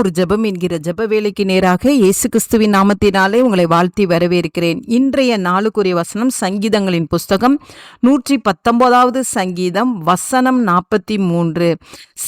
ஒரு ஜெபம் என்கிற ஜெப வேலைக்கு நேராக இயேசு கிறிஸ்துவின் நாமத்தினாலே உங்களை வாழ்த்தி வரவேற்கிறேன். இன்றைய நாளுக்குரிய வசனம் சங்கீதங்களின் புஸ்தகம் 119வது சங்கீதம் வசனம் 43.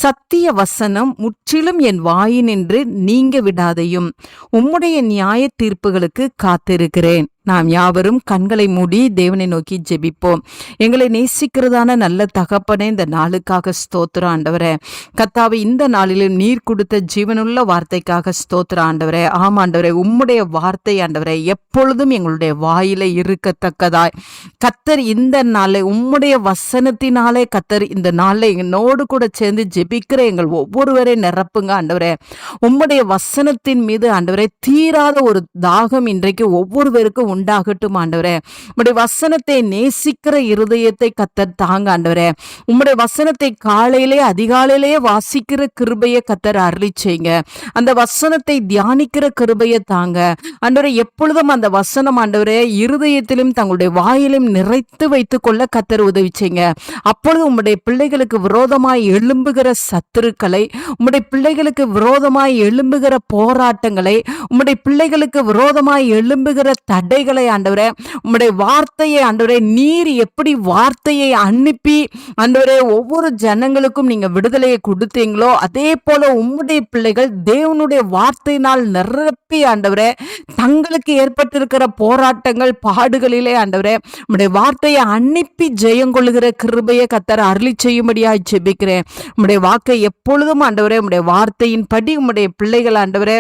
சத்திய வசனம் முற்றிலும் என் வாயினின்று நீங்க விடாதையும், உம்முடைய நியாய தீர்ப்புகளுக்கு காத்திருக்கிறேன். நாம் யாவரும் கண்களை மூடி தேவனை நோக்கி ஜெபிப்போம். எங்களை நேசிக்கிறதான நல்ல தகப்பனே, இந்த நாளுக்காக ஸ்தோத்திரம் ஆண்டவரே. கர்த்தாவே, இந்த நாளிலும் நீர் கொடுத்த ஜீவனுள்ள வார்த்தைக்காக ஸ்தோத்திரம் ஆண்டவரே. ஆமாண்டவரே, உம்முடைய வார்த்தை ஆண்டவரே எப்பொழுதும் எங்களுடைய வாயில இருக்கத்தக்கதாய் கர்த்தர் இந்த நாளை உம்முடைய வசனத்தினாலே கர்த்தர் இந்த நாளை என்னோடு கூட சேர்ந்து ஜெபிக்கிற எங்கள் ஒவ்வொருவரை நிரப்புங்க ஆண்டவரே. உம்முடைய வசனத்தின் மீது ஆண்டவரே தீராத ஒரு தாகம் இன்றைக்கு ஒவ்வொருவருக்கும் உண்டாகட்டும் ஆண்டவரே. உம்முடைய வசனத்தை நேசிக்கிற இருதயத்தை கர்த்தர் தாங்க ஆண்டவரே. உம்முடைய வசனத்தை காலையிலே அதிகாலையிலே வாசிக்கிற கிருபையை கர்த்தர் அருளி செய்யுங்க. அந்த வசனத்தை தியானிக்கிற கிருபையை தாங்க ஆண்டவரே. எப்பொழுதும் அந்த வசனம் ஆண்டவரே இருதயத்திலும் தங்களுடைய வாயிலும் நிறைத்து வைத்துக் கொள்ள கர்த்தர் உதவி செய்யுங்க. அப்பொழுது உம்முடைய பிள்ளைகளுக்கு விரோதமாய் எழும்புகிற சத்துருக்களை, உம்முடைய பிள்ளைகளுக்கு விரோதமாய் எழும்புகிற போராட்டங்களை, உம்முடைய பிள்ளைகளுக்கு விரோதமாய் எழும்புகிற தடைகளை ஆண்டவரே, உம்முடைய வார்த்தையை ஆண்டவரே நீர் எப்படி வார்த்தையை அனுப்பி ஆண்டவரே ஒவ்வொரு ஜனங்களுக்கும் நீங்க விடுதலையை கொடுத்தீங்களோ அதே போல உம்முடைய பிள்ளைகள் தேவனுடைய வார்த்தையினால் நிரப்பி ஆண்டவரே தங்களுக்கு ஏற்பட்டிருக்கிற போராட்டங்கள் பாடுகளிலே ஆண்டவரே உம்முடைய வார்த்தையை அனுப்பி ஜெயங்கொள்ளுகிற கிருபையை கர்த்தர் அருளி செய்யும்படியாய் ஜெபிக்கிறேன். உம்முடைய வாக்கை எப்பொழுதும் ஆண்டவரே உம்முடைய வார்த்தையின் படி உம்முடைய பிள்ளைகள் ஆண்டவரே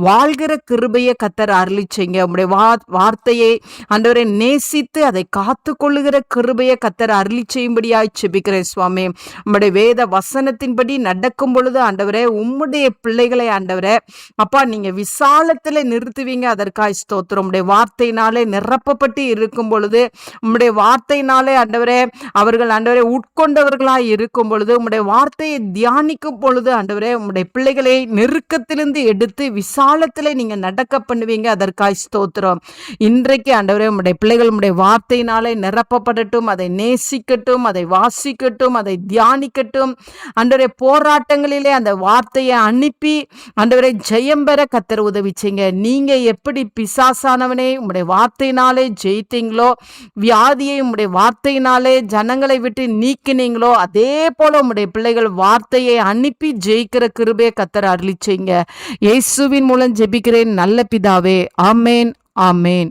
வாழ்கிற கிருபையை கர்த்தர் அருளி செய்யுங்க. உம்முடைய வார்த்தையை ஆண்டவரை நேசித்து அதை காத்து கொள்ளுகிற கிருபையை கர்த்தர் அருளி செய்யும்படியாய் ஜெபிக்கிறேன் சுவாமி. உம்முடைய வேத வசனத்தின்படி நடக்கும் பொழுது ஆண்டவரே உம்முடைய பிள்ளைகளை ஆண்டவரே அப்பா நீங்க விசாலத்துல நிறுத்துவீங்க. அதற்காய் ஸ்தோத்திரம். உம்முடைய வார்த்தையினாலே நிரப்பப்பட்டு இருக்கும் பொழுது, உம்முடைய வார்த்தையினாலே ஆண்டவரே அவர்கள் ஆண்டவரை உட்கொண்டவர்களாய் இருக்கும் பொழுது, உம்முடைய வார்த்தையை தியானிக்கும் பொழுது ஆண்டவரே உம்முடைய பிள்ளைகளை நெருக்கத்திலிருந்து எடுத்து விசாலத்துல நீங்க நடக்க பண்ணுவீங்க. அதற்காய் ஸ்தோத்திரம். இன்றைக்கு ஆண்டவரே உம்முடைய பிள்ளைகள் உம்முடைய வார்த்தையினாலே நிரப்பப்படட்டும், அதை நேசிக்கட்டும், அதை வாசிக்கட்டும், அதை தியானிக்கட்டும். ஆண்டவரே போராட்டங்களிலே அந்த வார்த்தையை அனுப்பி ஆண்டவரே ஜெயம் பெற கர்த்தர் உதவி செய்யுங்க. நீங்க எப்படி பிசாசானவனே உம்முடைய வார்த்தையினாலே ஜெயித்தீங்களோ, வியாதியை உம்முடைய வார்த்தையினாலே ஜனங்களை விட்டு நீக்கினீங்களோ, அதே போல உம்முடைய பிள்ளைகள் வார்த்தையை அனுப்பி ஜெயிக்கிற கிருபையை கர்த்தர் அருளி செய்யுங்க. இயேசுவின் மூலம் ஜெபிக்கிறேன் நல்ல பிதாவே. ஆமேன், ஆமேன்.